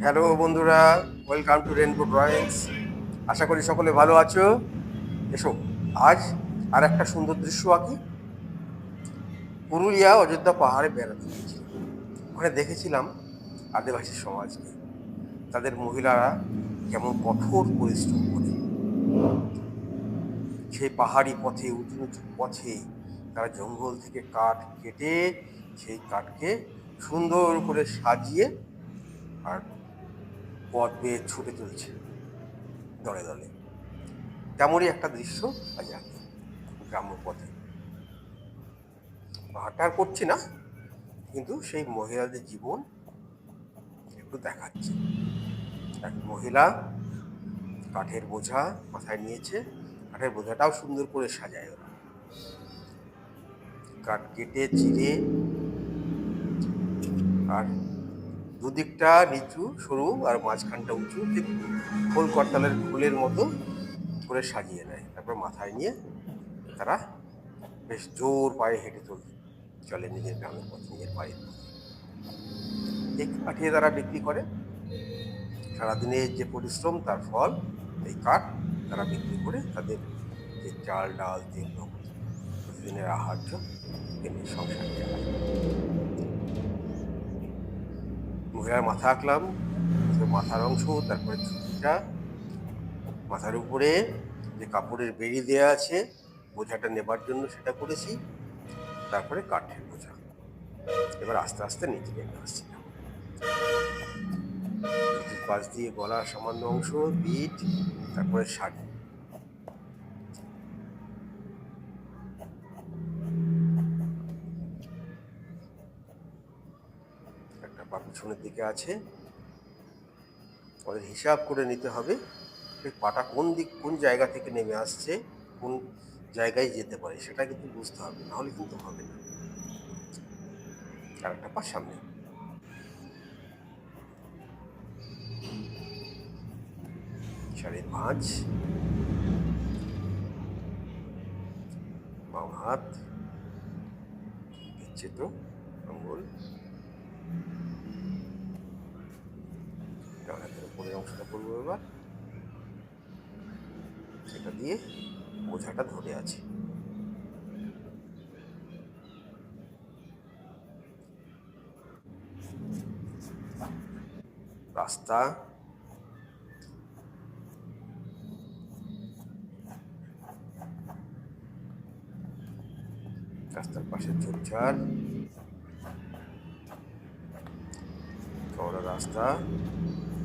Hello বন্ধুরা, welcome to rainbow drawings. আশা করি সকলে ভালো আছো। এসো, আজ আর একটা সুন্দর দৃশ্য আঁকি। পুরুলিয়া অযোধ্যা পাহাড়ে বেড়াতে গিয়েছিলাম। ওখানে দেখেছিলাম আদিবাসী সমাজকে, তাদের মহিলারা কেমন কঠোর পরিশ্রম করে। সেই পাহাড়ি পথে, উঁচু উঁচু পথে তারা জঙ্গল থেকে কাঠ কেটে সেই কাঠকে সুন্দর করে সাজিয়ে আর পথ বেয়ে ছুটে চলছে দলে দলে। তেমনই একটা দৃশ্য আজ আঁকি গ্রাম্য পথে। পাহাড়টা আর করছি না, কিন্তু সেই মহিলাদের জীবন একটু দেখাচ্ছে। এক মহিলা কাঠের বোঝা মাথায় নিয়েছে, কাঠের বোঝাটাও সুন্দর করে সাজায় ওরা। কাঠ কেটে চিরে আর দুদিকটা নিচু সরু আর মাঝখানটা উঁচু, ঠিক খোল করতালের খোলের মতো করে সাজিয়ে নেয়। তারপর মাথায় নিয়ে তারা বেশ জোর পায়ে হেঁটে চলে নিজের গ্রামের পথে, নিজের বাড়ির পথে। এই কাঠিয়ে তারা বিক্রি করে। সারাদিনের যে পরিশ্রম তার ফল এই কাঠ তারা বিক্রি করে তাদের যে চাল ডাল তেল প্রতিদিনের আহার্য এনে সংসার চালায়। মহিলার মাথা আঁকলাম, মাথার অংশ, তারপরে ছুটিটা, মাথার উপরে যে কাপড়ের বেড়ি দেওয়া আছে বোঝাটা নেবার জন্য সেটা করেছি, তারপরে কাঠের বোঝা। এবার আস্তে আস্তে নিচে নেমে আসছিলাম। পাশ দিয়ে গলার সামান্য অংশ, পিঠ, তারপরে শাড়ি। একটা পা পিছনের দিকে আছে, ওদের হিসাব করে নিতে হবে সেই পাটা কোন জায়গা থেকে নেমে আসছে, কোন জায়গায় যেতে পারে সেটা কিন্তু বুঝতে হবে, নাহলে কিন্তু হবে না। আর একটা পা সামনে। শাড়ির ভাঁজ, বাম হাত দিচ্ছে তো আঙ্গুল, ডান হাতের উপরের অংশটা করবো এবার। সেটা দিয়ে বোঝাটা ধরে আছে। রাস্তা, রাস্তার পাশে ঝোপঝাড়, চওড়া রাস্তা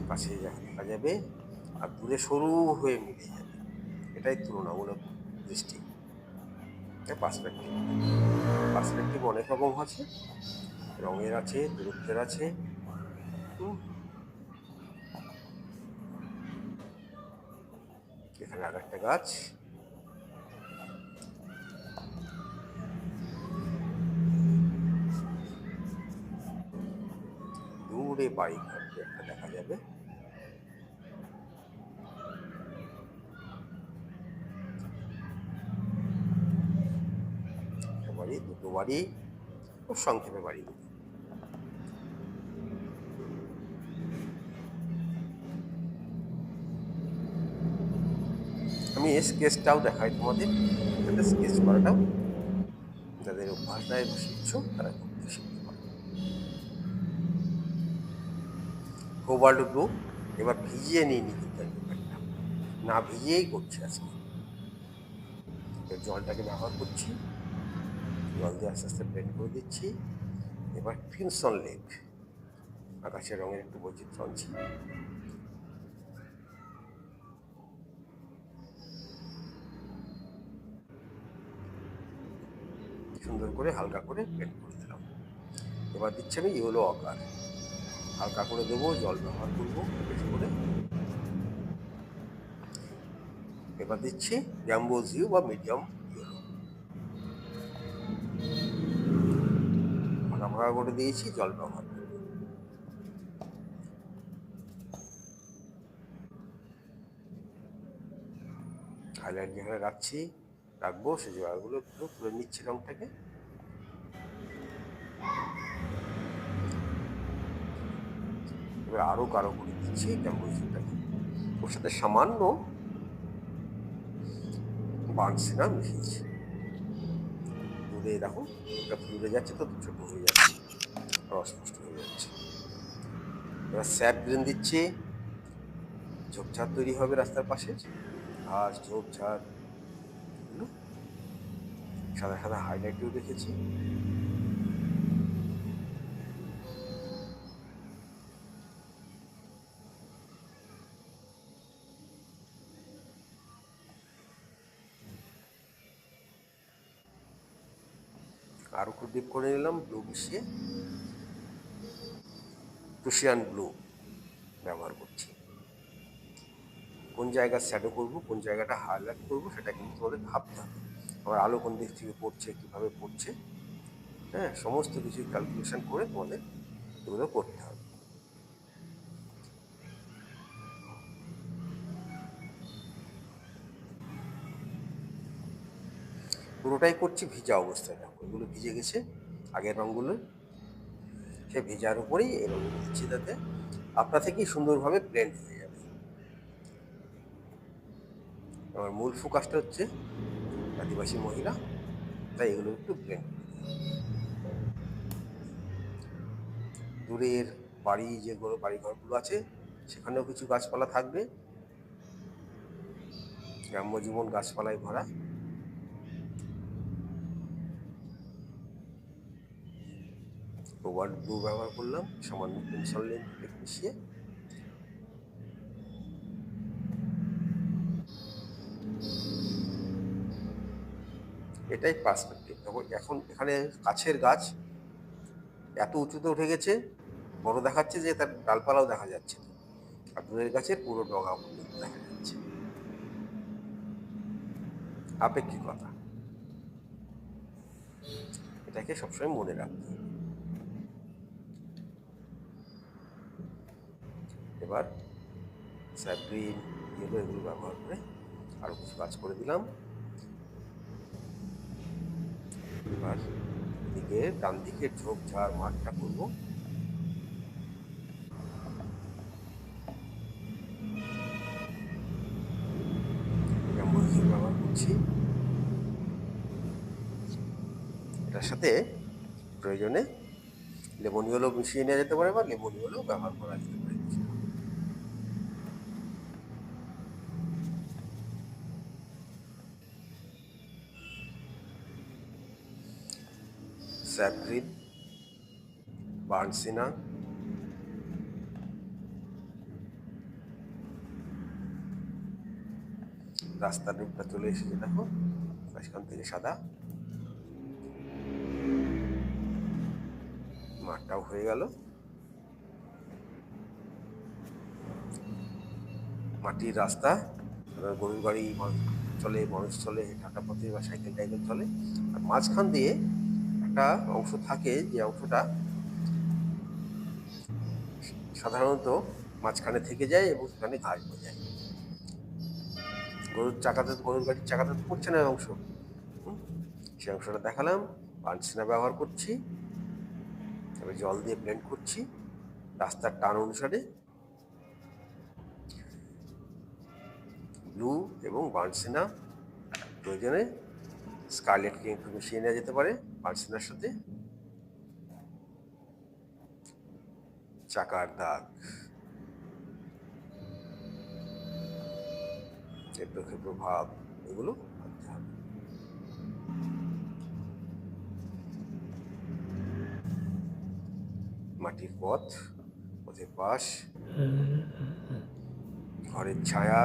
কাছে দেখা যাবে আর দূরে সরু হয়ে মিলে যাবে। এটাই তুলনামূলক দৃষ্টি, পার্সপেক্টিভ। পার্সপেক্টিভ অনেক রকম আছে, রঙের আছে, দূরত্বের আছে। এখানে আর একটা গাছ, দূরে বাড়ি ঘর একটা দেখা যাবে। বাড়ি, দুটো বাড়ি, খুব সংক্ষেপে বাড়িগুলো। আমি স্কেচটাও দেখাই তোমাদের, যাতে স্কেচ করাটাও যাদের অভ্যাসটায় শিখছ তারা করতে শিখতে পারে। কোবাল্ট ব্লু এবার ভিজিয়ে নিয়ে নি, কিন্তু পেপারটা না ভিজিয়েই করছি আজকে। জলটাকে ব্যবহার করছি, জল দিয়ে আস্তে আস্তে ব্লেন্ড করে দিচ্ছি। এবার ক্রিমসন লেক, আকাশের রঙের একটু বৈচিত্র্য আনছি। সুন্দর করে হালকা করে ব্লেন্ড করে দিলাম। এবার দিচ্ছি আমি ইয়েলো আকার, হালকা করে দেবো, জল ব্যবহার করবো বেশি করে। এবার দিচ্ছি জাম্বো জিউ বা মিডিয়াম ইয়েলো, ফাঁকা ফাঁকা করে দিয়েছি, জল ব্যবহার করবো। হাইলাইট যেখানে রাখবো সেই জায়গাগুলো একটু তুলে নিচ্ছি রঙটাকে। এবার আরও গাঢ় করে দিচ্ছি ক্যাম্বোসিনটাকে। ওর সাথে সামান্য বার্ন সিনা মিশিয়েছি। দূরে দেখো, যত দূরে যাচ্ছে তত ছোট হয়ে যাচ্ছে আর অস্পষ্ট হয়ে যাচ্ছে। এবার স্যাপ গ্রিন দিচ্ছি, ঝোপঝাড় তৈরি হবে রাস্তার পাশে, ঘাস ঝোপঝাড়, এগুলো সাদা সাদা হাইলাইটেও রেখেছি। আরও একটু ডিপ করে নিলাম ব্লু মিশিয়ে, প্রুশিয়ান ব্লু ব্যবহার করছি। কোন জায়গা শ্যাডো করবো, কোন জায়গাটা হাইলাইট করবো, সেটা কিন্তু তোমাদের ভাবতে হবে। আবার আলো কোন দিক থেকে পড়ছে, কীভাবে পড়ছে, হ্যাঁ, সমস্ত কিছু ক্যালকুলেশন করে তোমাদের এগুলো করতে হবে। পুরোটাই করছি ভিজা অবস্থায়, দেখো এগুলো ভিজে গেছে আগের রঙগুলো, সে ভেজার উপরেই এই রঙগুলো দিচ্ছি, যাতে আপনা থেকেই সুন্দরভাবে ব্লেন্ড হয়ে যাবে। আমার মূল ফোকাসটা হচ্ছে আদিবাসী মহিলা, তাই এগুলো একটু ব্লেন্ড। দূরের বাড়ি, যেগুলো বাড়িঘরগুলো আছে সেখানেও কিছু গাছপালা থাকবে, গ্রাম্য জীবন গাছপালায় ভরা। কোবাল্ট ব্লু ব্যবহার করলাম, সামান্য পেন্সিল লেড মিশিয়ে। এটাই পার্সপেক্টিভ। এখন এখানে কাছের গাছ এত উঁচুতে উঠে গেছে, বড় দেখাচ্ছে যে তার ডালপালাও দেখা যাচ্ছে, আর দূরের গাছের পুরো ডগা পর্যন্ত দেখা যাচ্ছে। আপেক্ষিকতা, এটাকে সবসময় মনে রাখতে হবে। এবার স্যাপ গ্রিন, ইয়েলো এগুলো ব্যবহার করে আরও কিছু কাজ করে দিলাম। এবার এদিকে ডান দিকে ঝোপঝাড় মাঠটা করবো। ব্যবহার করছি, এটার সাথে প্রয়োজনে লেমন ইয়েলো মিশিয়ে নেওয়া যেতে পারে, বা লেমন ইয়েলো ব্যবহার করা যেতে পারে। স্যাপ গ্রিন, বার্ন সিনা, রাস্তার রূপটা চলে এসেছে, দেখো মাঝখান থেকে সাদা, মাঠটাও হয়ে গেল। মাটির রাস্তা, গরুর গাড়ি চলে, মানুষ চলে, হাঁটা পথে বা সাইকেল টাইকেল চলে, আর মাঝখান দিয়ে একটা অংশ থাকে, যে অংশটা সাধারণত মাঝখানে থেকে যায় এবং সেখানে ঘাস বোঝায়। গরুর গাড়ির চাকাতে তো পড়ছে না অংশ, সেই অংশটা দেখালাম। পানসিনা ব্যবহার করছি, এবার জল দিয়ে ব্লেন্ড করছি রাস্তার টান অনুসারে। ব্লু এবং বার্নসিনা, প্রয়োজনে স্কারলেটকে একটু মিশিয়ে নেওয়া যেতে পারে বার্নসিনার সাথে। চাকার দাগ, ক্ষেত্র ক্ষেত্র ভাব, এগুলো আনতে হবে। মাটির পথ, পথের পাশ, ঘরের ছায়া,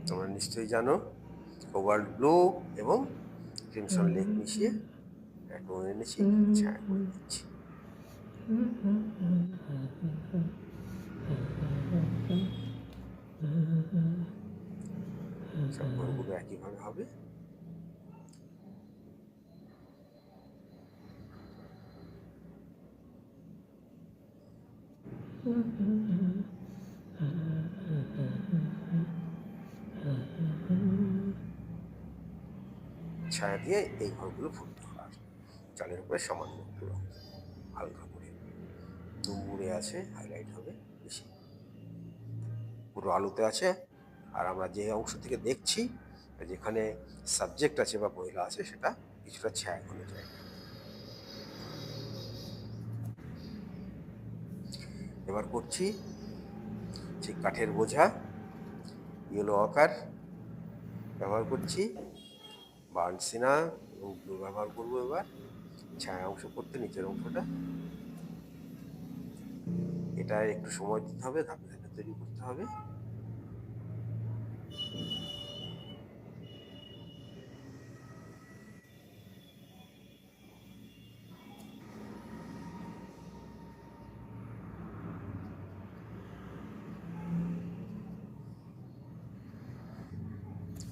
তোমরা নিশ্চয়ই জানো কোবাল্ট ব্লু এবং ক্রিমসন লেক মিশিয়ে একটু এনেছি, ছায়া করে দিচ্ছি। সব রঙগুলো একইভাবে হবে। ছায়া দিয়ে এই ঘরগুলো ফুটতে হবে, আর চালের উপরে সামান্য একটু রঙ হালকা করে দুমুড়ে আছে, হাইলাইট হবে। পুরো আলোতে আছে, আর আমরা যে অংশ থেকে দেখছি, যেখানে সাবজেক্ট আছে বা মহিলা আছে, সেটা কিছুটা ছায়া ঘন জায়গা। এবার করছি সেই কাঠের বোঝা, ইয়েলো আকার ব্যবহার করছি, বার্নসিনা এবং ব্লু ব্যবহার করবো। এবার ছায়া অংশ করতে নিচের অংশটা, এটা একটু সময় দিতে হবে, ধাপে ধাপে তৈরি করতে হবে।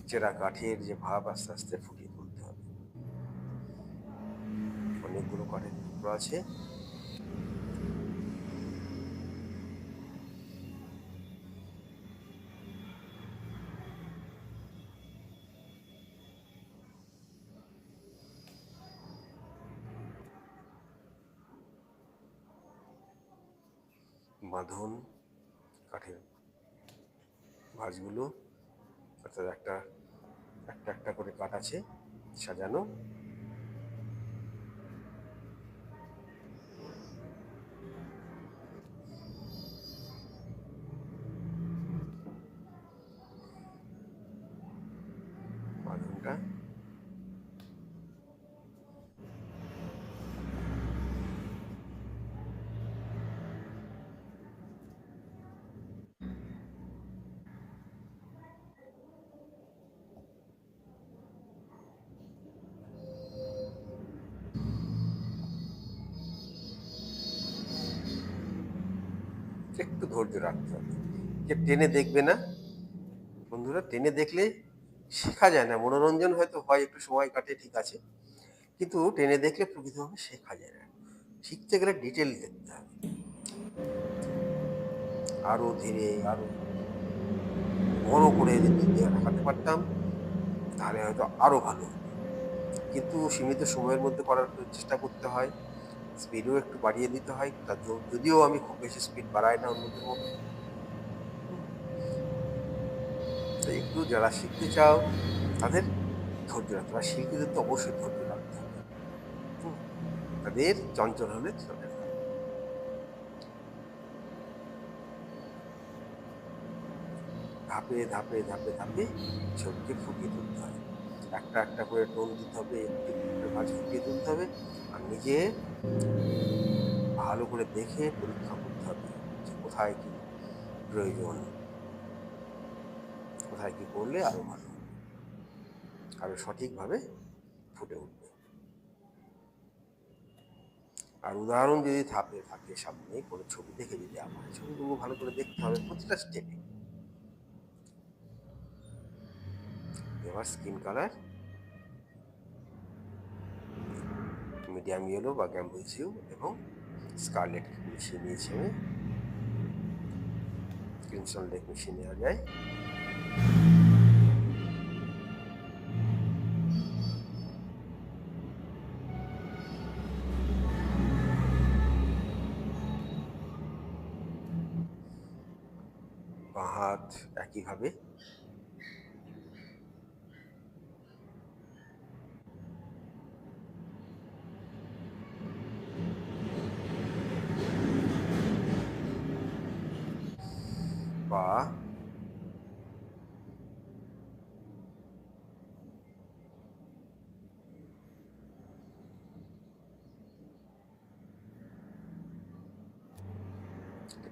চেরা কাঠের যে ভাব আস্তে আস্তে ফুটিয়ে তুলতে হবে। অনেকগুলো কাঠের টুকরো আছে, বাঁধন কাঠের ভাঁজগুলো, অর্থাৎ একটা একটা একটা করে কাঠ আছে সাজানো। বাঁধনটা একটু ধৈর্য রাখতে হবে। যে টেনে দেখবে না বন্ধুরা, টেনে দেখলে শেখা যায় না। মনোরঞ্জন হয়তো হয়, একটু সময় কাটে, ঠিক আছে, কিন্তু টেনে দেখলে প্রকৃতভাবে শেখা যায় না। শিখতে গেলে ডিটেল দেখতে হবে, আরো ধীরে আরো বড় করে যদি দেখাতে পারতাম তাহলে হয়তো আরো ভালো হতো। কিন্তু সীমিত সময়ের মধ্যে করার চেষ্টা করতে হয়, স্পিডও একটু বাড়িয়ে দিতে হয়। যদিও আমি খুব বেশি স্পিড বাড়াই না অন্যদের মতো। তাই একটু যারা শিখতে চাও তাদের ধৈর্য রাখতে হবে, শিল্পীদের তো অবশ্যই ধৈর্য রাখতে হবে। তাদের চঞ্চল হলে চলে না। ধাপে ধাপে ধাপে ধাপে ছবিকে ফুটিয়ে তুলতে হয়, একটা একটা করে টোন দিতে হবে, একটু একটু করে ভাঁজ ফুটিয়ে তুলতে হবে। আর নিজে ভালো করে দেখে পরীক্ষা করতে হবে যে কোথায় কি প্রয়োজন, কোথায় কি করলে আরো ভালো হবে, আরো সঠিকভাবে ফুটে উঠবে। আর উদাহরণ যদি থাকে সামনে কোনো ছবি দেখে, যদি আমার ছবিগুলো ভালো করে দেখতে হবে প্রতিটা স্টেপে। এবার স্কিন কালার, মিডিয়াম ইয়েলো বা গ্যাম্বুজিউ এবং স্কারলেট মিশিয়ে নিয়েছি আমি। ক্রিমসন লেক মিশিয়ে নেওয়া যায়। বাঁ হাত একইভাবে, বা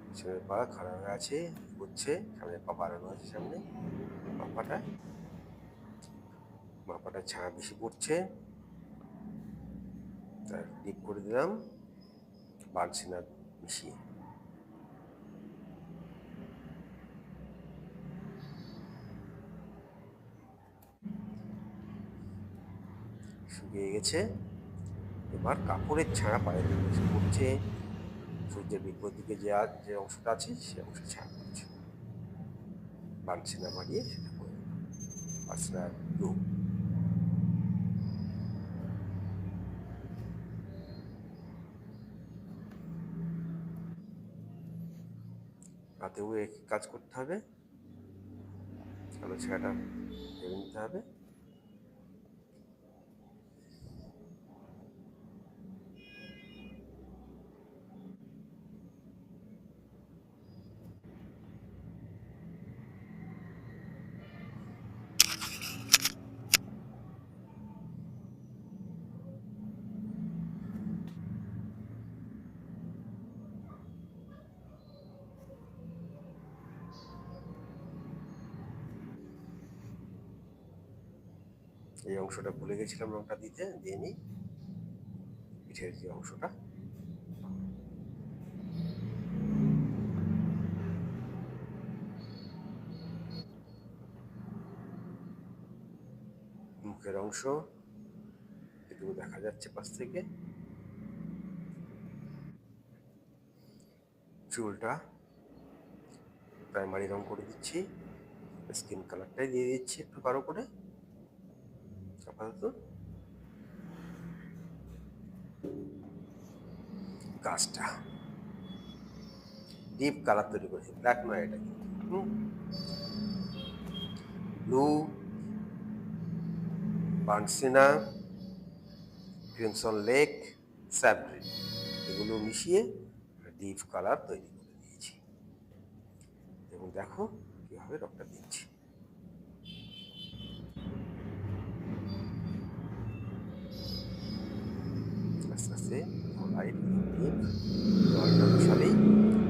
পিছনের পা খাড়া হয়ে আছে, হচ্ছে সামনে পা বাড়ানো আছে, সামনে মাপাটা মাপাটা ছাড়া বেশি পড়ছে, তার ডিপ করে দিলাম বার্নসিনা মিশিয়ে। শুকিয়ে গেছে। এবার কাপড়ের ছায়া পায়ে বেশি পড়ছে, সূর্যের বিপরীত দিকে যে অংশটা আছে সে অংশে ছায়া পড়ছে, বার্নসিনা বাড়িয়ে সেটা করে দিলাম বার্নসিনা ব্লু। হাতেও একই কাজ করতে হবে। কালো ছায়াটা ভেবে নিতে হবে। এই অংশটা ভুলে গেছিলাম রংটা দিতে, দিয়ে নিই। পিঠের যে অংশটা, মুখের অংশ এটুকু দেখা যাচ্ছে পাশ থেকে। চুলটা প্রাইমারি রং করে দিচ্ছি, স্কিন কালারটাই দিয়ে দিচ্ছি একটু গাঢ় করে আপাতত। গাছটা ডিপ কালার তৈরি করেছি, ব্ল্যাক নয় এটা কিন্তু ব্লু, বার্নসিনা, ক্রিমসন লেক, স্যাপগ্রিন, এগুলো মিশিয়ে ডিপ কালার তৈরি করে দিয়েছি। এবং দেখো কীভাবে রংটা দিচ্ছি। আস্তে আস্তে লাইট ডিপ, জলটা মিশালেই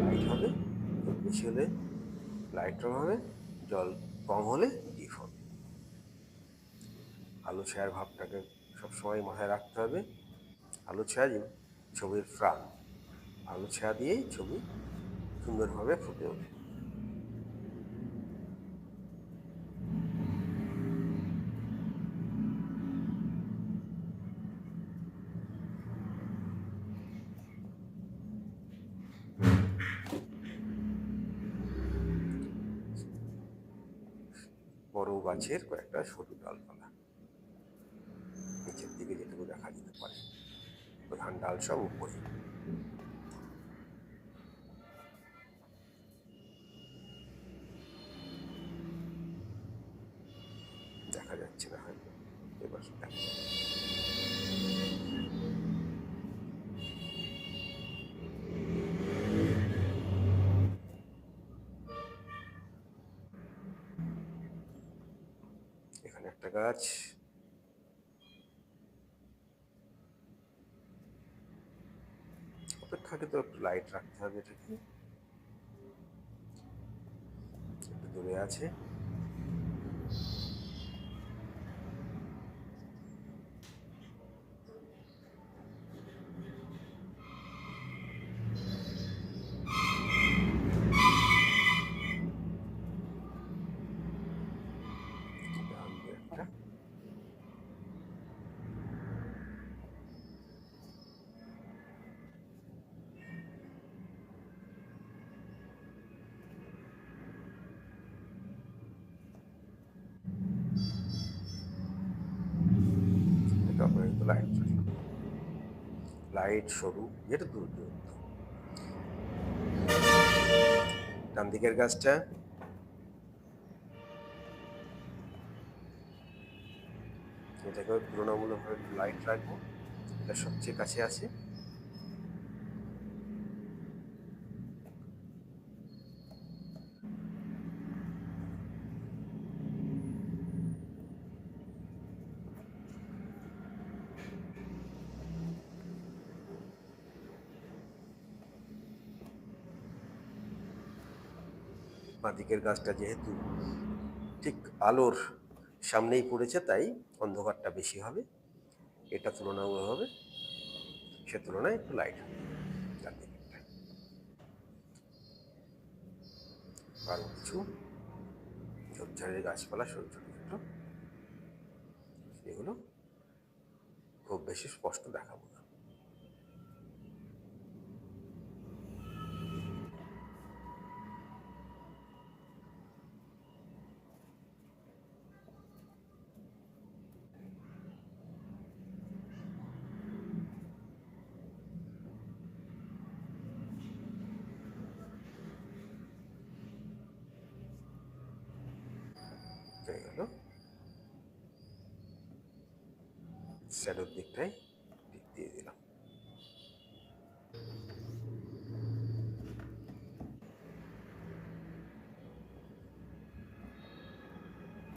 লাইট হবে, জল বেশি হলে লাইট রং হবে, জল কম হলে ডিপ হবে। আলো ছায়ার ভাবটাকে সবসময় মাথায় রাখতে হবে। আলো ছায়া ছবির প্রাণ, আলো ছায়া দিয়েই ছবি সুন্দরভাবে ফুটে ওঠে। বড় গাছের কয়েকটা সরু ডালপালা, নিচের দিকে যেটুকু দেখা যেতে পারে, প্রধান ডাল সব উপরে। দেখা যাচ্ছে না হয়তো, এবার দেখো। এখানে একটা গাছ, অপেক্ষাকৃত একটু লাইট রাখতে হবে, এটাকে একটু দূরে আছে। একটা অপেক্ষাকৃত লাইট রাখলাম, লাইট সরু, যেটা দূর দূরত্ব। ডান দিকের গাছটা এটাকেও তুলনামূলকভাবে একটু লাইট রাখবো, এটা সবচেয়ে কাছে আছে। বাঁদিকের গাছটা যেহেতু ঠিক আলোর সামনেই পড়েছে, তাই অন্ধকারটা বেশি হবে, এটা তুলনামূলকভাবে সে তুলনায় একটু লাইট হবে ডান দিকেরটা। আরও কিছু ঝোপঝাড়ের গাছপালা ছোট ছোট ছোট, এগুলো খুব বেশি স্পষ্ট দেখাবো না। হয়ে গেল। শ্যাডোর দিকটায় টিপ দিয়ে দিলাম।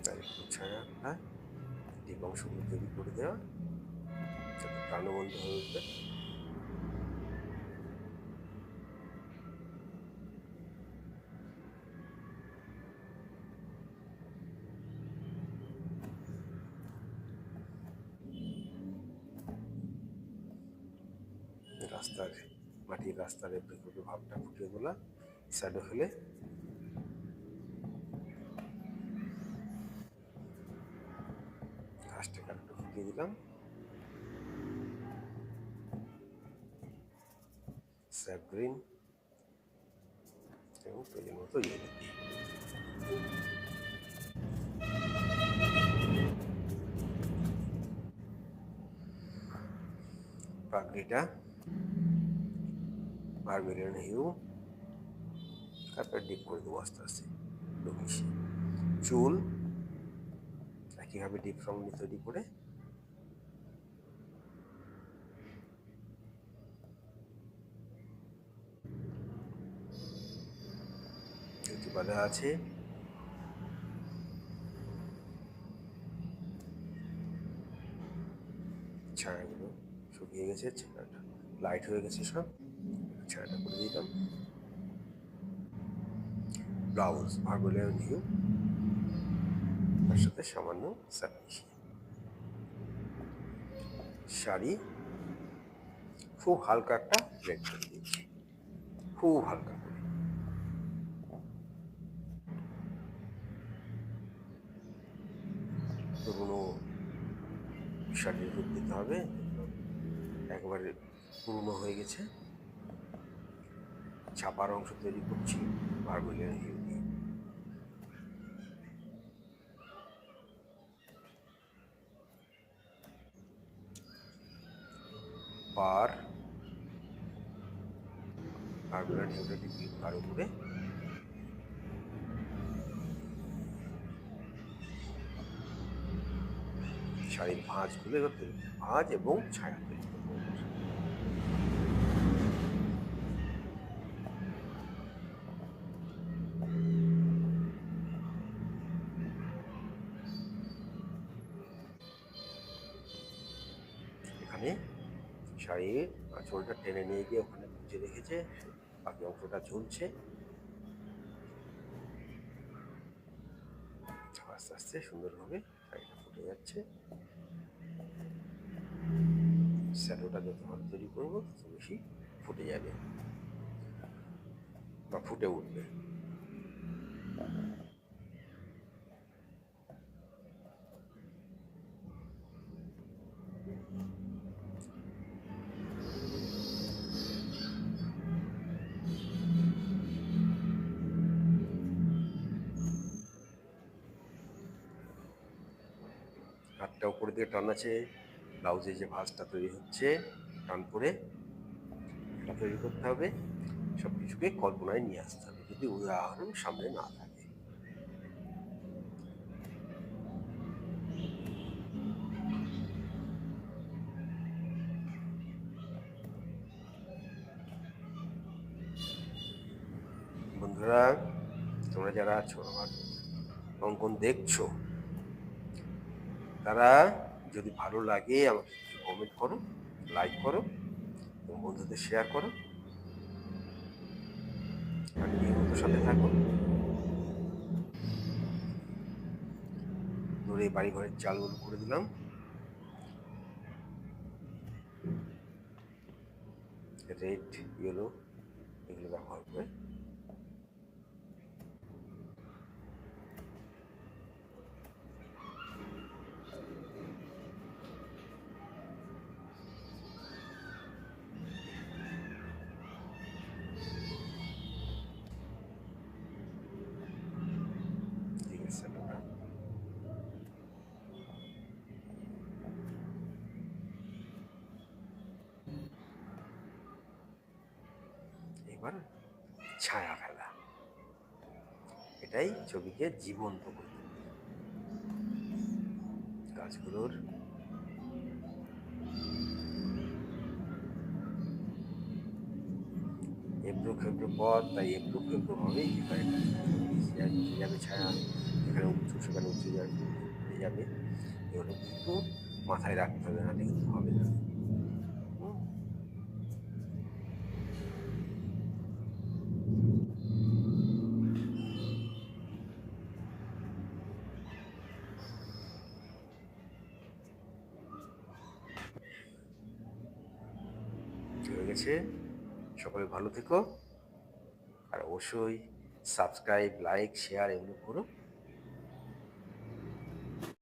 তার একটু ছায়াটা ডিপ অংশগুলো তৈরি করে দেওয়া, যাতে প্রাণবন্ত হয়ে উঠবে। রাস্তার মাটির রাস্তার ভেতরে ভাবটা ফুটিয়ে তোলা, শ্যাডো ফেলে ঘাসটাকে একটু ফুটিয়ে দিলাম। স্যাপ গ্রিন এবং প্রয়োজন মতো ইয়েলো দিই। পাগড়িটা ভার্মিলিয়ন হিউ, তারপরে ডিপ করে দেবো আস্তে আস্তে একটু মিশিয়ে। চুল একইভাবে ডিপ রং তৈরি করে যেটি বাঁধা আছে, ছায়াগুলো শুকিয়ে গেছে, ছায়াটা লাইট হয়ে গেছে, সব ছায়াটা করে দিলাম। ব্লাউজ ভার্মিলিয়ন হিউ, তার সাথে সামান্য স্যাপ মিশিয়ে। শাড়ি খুব হালকা একটা রেড করে দিয়েছি, খুব হালকা করে। পুরোনো শাড়ির রূপ দিতে হবে, একবারে পুরনো হয়ে গেছে। ছাপার অংশ তৈরি করছি ভার্মিলিয়ন হিউ দিয়ে। পার ভার্মিলিয়ন হিউটা দিচ্ছি পার উপরে। শাড়ির ভাঁজগুলো এবার তৈরি, ভাঁজ এবং ছায়া তৈরি করবো। এখানে শাড়ির আঁচলটা টেনে নিয়ে গিয়ে ওখানে গুঁজে রেখেছে, বাকি অংশটা ঝুলছে। আস্তে আস্তে সুন্দরভাবে শাড়িটা ফুটে যাচ্ছে। শ্যাডোটা যত ভালো তৈরি করবো তত বেশি ফুটে যাবে বা ফুটে উঠবে। হাতটা উপরের দিকে টান আছে, ব্লাউজে যে ভাঁজটা তৈরি হচ্ছে টান পরে এটা তৈরি করতে হবে। সব কিছুকে কল্পনায় নিয়ে আসতে হবে যদি উদাহরণ সামনে না থাকে। বন্ধুরা, তোমরা যারা আছো আমার অঙ্কন দেখছো, তারা যদি ভালো লাগে আমাকে কিছু কমেন্ট করো, লাইক করো এবং বন্ধুদের শেয়ার করো, আর নিয়মিত সাথে থাকো। দূরে বাড়ি ঘরের চালগুলো করে দিলাম। রেড, ইয়েলো এগুলো ব্যবহার করে ঠিক আছে। এবার ছায়া ফেলা, এটাই ছবিকে জীবন্ত করে তুলবে। গাছগুলোর এবড়ো খেবড়ো পথ, তাই এবড়ো খেবড়ো হবেই, যেখানে নিচে যাবে ছায়া, যেখানে উঁচু সেখানে উঁচু যাবে। এগুলো কিন্তু মাথায় রাখতে হবে, নাহলে কিন্তু হবে না। হয়ে গেছে। সকলে ভালো থেকো, আর অবশ্যই সাবস্ক্রাইব, লাইক, শেয়ার এগুলো করো।